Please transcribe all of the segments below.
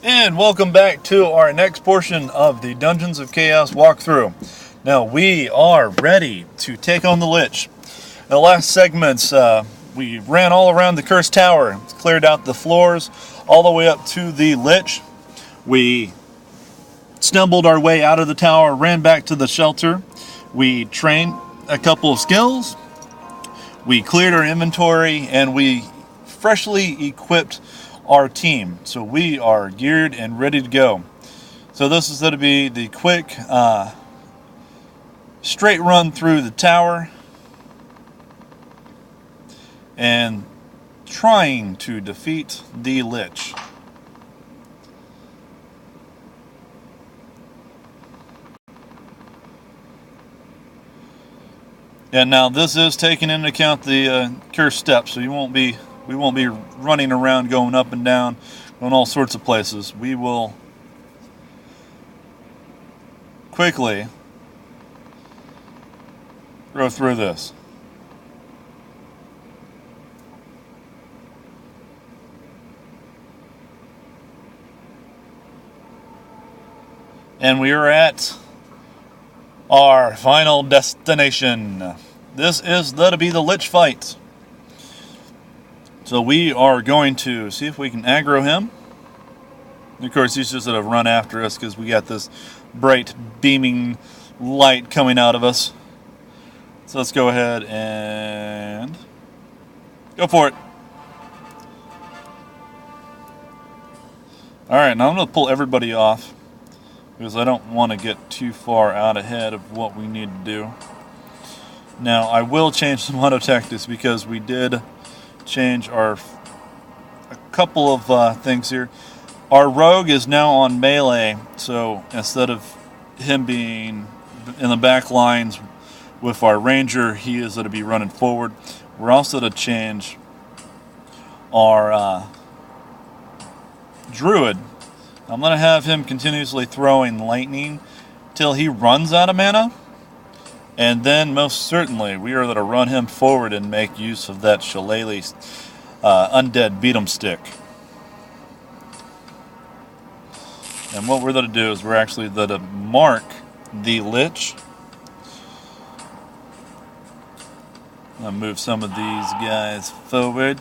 And welcome back to our next portion of the Dungeons of Chaos walkthrough. Now we are ready to take on the Lich. In the last segments, we ran all around the Cursed Tower, cleared out the floors, all the way up to the Lich. We stumbled our way out of the tower, ran back to the shelter. We trained a couple of skills. We cleared our inventory, and we freshly equipped our team. So we are geared and ready to go. So this is going to be the quick straight run through the tower and trying to defeat the Lich. And now this is taking into account the cursed steps, so we won't be running around going up and down, going all sorts of places. We will quickly go through this. And we are at our final destination. This is to be the Lich fight. So we are going to see if we can aggro him. Of course, he's just going to run after us because we got this bright beaming light coming out of us. So let's go ahead and go for it. Alright, now I'm going to pull everybody off because I don't want to get too far out ahead of what we need to do. Now, I will change some auto tactics because we did change a couple of things here. Our rogue is now on melee, so instead of him being in the back lines with our ranger, he is going to be running forward. We're also going to change our druid. I'm going to have him continuously throwing lightning till he runs out of mana. And then, most certainly, we are going to run him forward and make use of that shillelagh undead beat-em stick. And what we're going to do is we're actually going to mark the Lich. I'm going to move some of these guys forward.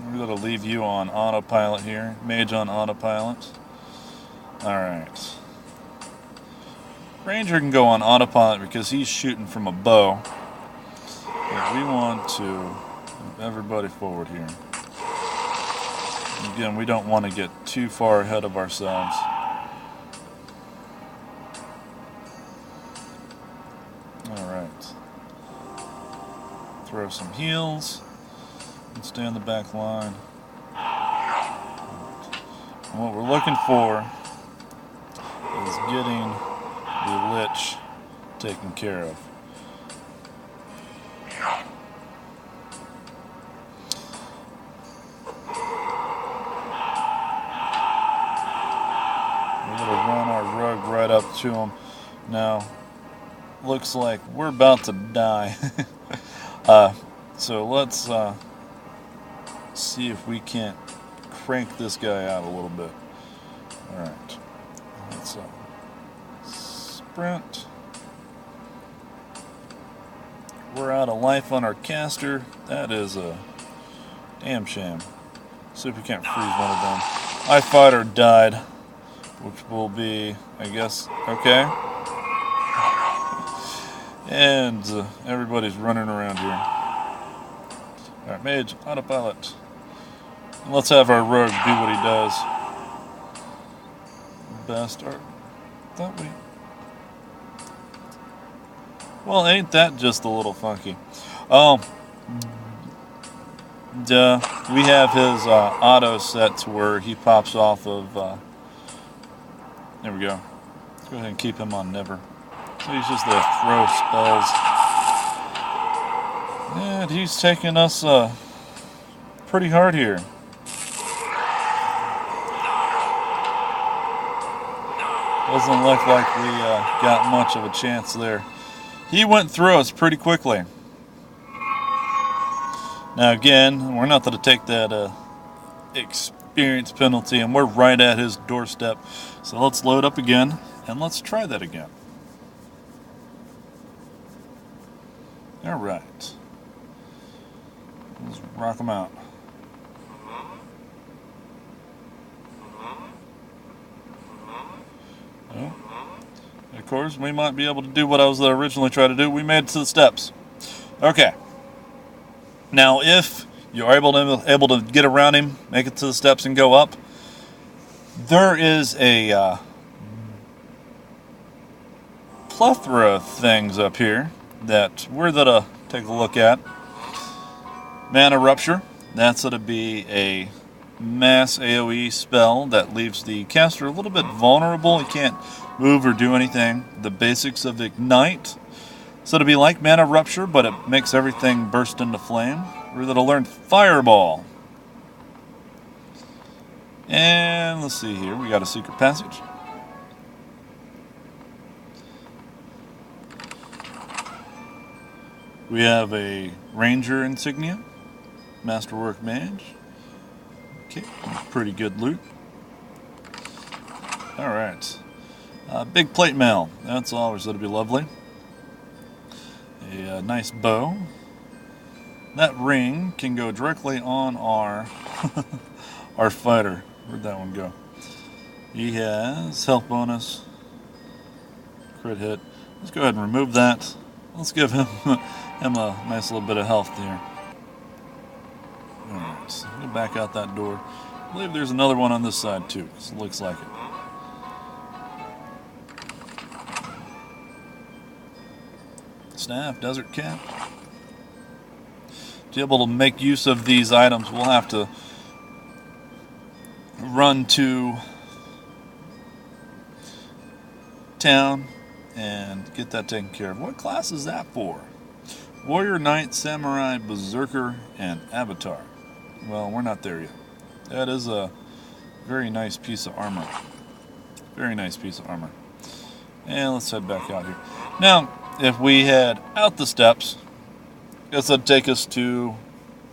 We're going to leave you on autopilot here. Mage on autopilot. Alright. Ranger can go on autopilot because he's shooting from a bow. But we want to move everybody forward here. Again, we don't want to get too far ahead of ourselves. Alright. Throw some heals. And stay on the back line. And what we're looking for is getting the Lich taken care of. We're going to run our rogue right up to him. Now, looks like we're about to die. So let's see if we can't crank this guy out a little bit. Alright. Let's sprint. We're out of life on our caster. That is a damn shame. See if we can't freeze one of them. My fighter died, which will be, I guess, okay. And everybody's running around here. Alright, mage, autopilot. And let's have our rogue do what he does. Bastard. Thought we... Well, ain't that just a little funky? Oh, duh. We have his auto set to where he pops off of... there we go. Let's go ahead and keep him on never. So he's just there to throw spells. And he's taking us pretty hard here. Doesn't look like we got much of a chance there. He went through us pretty quickly. Now again, we're not going to take that experience penalty, and we're right at his doorstep. So let's load up again, and let's try that again. All right. Let's rock them out. Well, of course, we might be able to do what I was originally trying to do. We made it to the steps. Okay. Now, if you're able to get around him, make it to the steps, and go up, there is a plethora of things up here that we're going to take a look at. Mana Rupture. That's going to be a mass AoE spell that leaves the caster a little bit vulnerable. He can't move or do anything. The basics of Ignite. So it'll be like Mana Rupture, but it makes everything burst into flame. We're going to learn Fireball. And let's see here. We got a secret passage. We have a Ranger insignia. Masterwork Mage. Okay, pretty good loot. Alright. Big plate mail. That's always going to be lovely. A nice bow. That ring can go directly on our our fighter. Where'd that one go? He has health bonus. Crit hit. Let's go ahead and remove that. Let's give him a nice little bit of health there. Alright, so we'll back out that door. I believe there's another one on this side too, because it looks like it. Staff, Desert Cap. To be able to make use of these items, we'll have to run to town and get that taken care of. What class is that for? Warrior, Knight, Samurai, Berserker, and Avatar. Well, we're not there yet. That is a very nice piece of armor. Very nice piece of armor. And let's head back out here. Now, if we head out the steps, I guess that'd take us to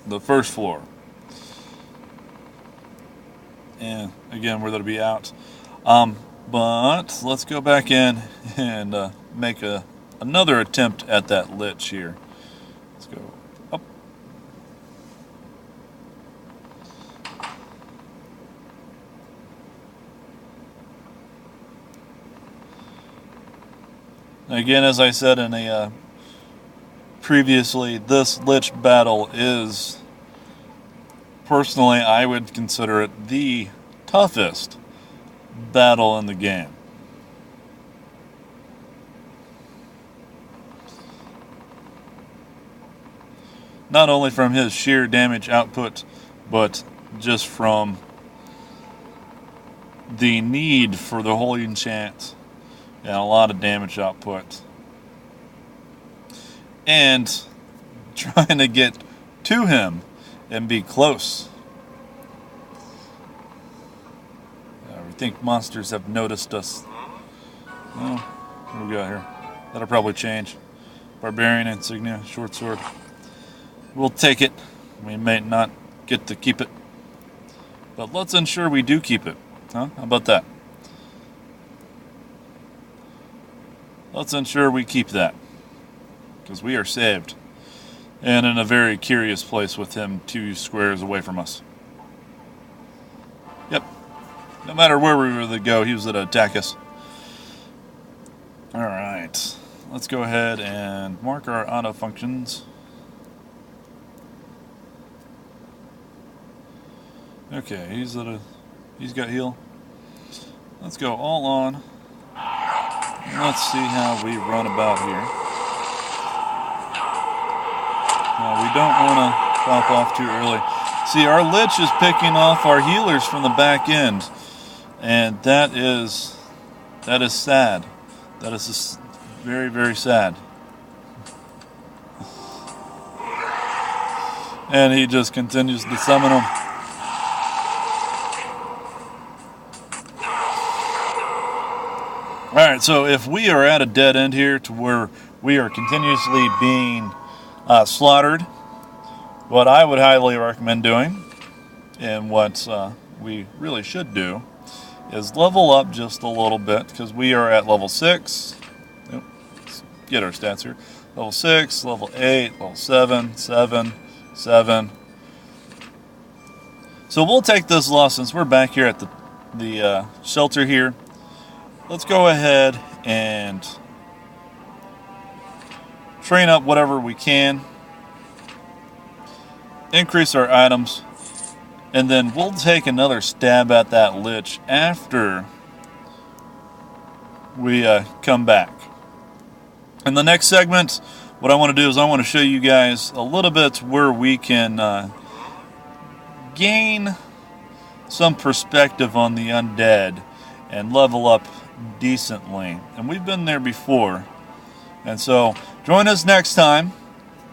the first floor. And again, we're going to be out. But let's go back in and make another attempt at that Lich here. Let's go up. Again, as I said in a previously, this Lich battle is, personally, I would consider it the toughest battle in the game. Not only from his sheer damage output, but just from the need for the holy enchant and a lot of damage output. And trying to get to him and be close. We think monsters have noticed us. Well, what do we got here? That'll probably change. Barbarian insignia, short sword. We'll take it. We may not get to keep it. But let's ensure we do keep it. Huh? How about that? Let's ensure we keep that. Because we are saved. And in a very curious place with him 2 squares away from us. Yep. No matter where we were to go, he was going to attack us. Alright. Let's go ahead and mark our auto functions. Okay, he's got heal. Let's go all on. Let's see how we run about here. Now, we don't want to pop off too early. See, our Lich is picking off our healers from the back end. And that is sad. That is just very, very sad. And he just continues to summon them. Alright, so if we are at a dead end here to where we are continuously being slaughtered, what I would highly recommend doing And what we really should do is level up just a little bit, because we are at level 6. Let's get our stats here. Level 6, level 8, level 7, 7, 7. So we'll take this loss since we're back here at the shelter here. Let's go ahead and train up whatever we can. Increase our items. And then we'll take another stab at that Lich after we come back. In the next segment, what I want to do is I want to show you guys a little bit where we can gain some perspective on the undead and level up decently. And we've been there before. And so join us next time.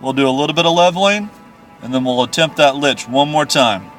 We'll do a little bit of leveling, and then we'll attempt that Lich one more time.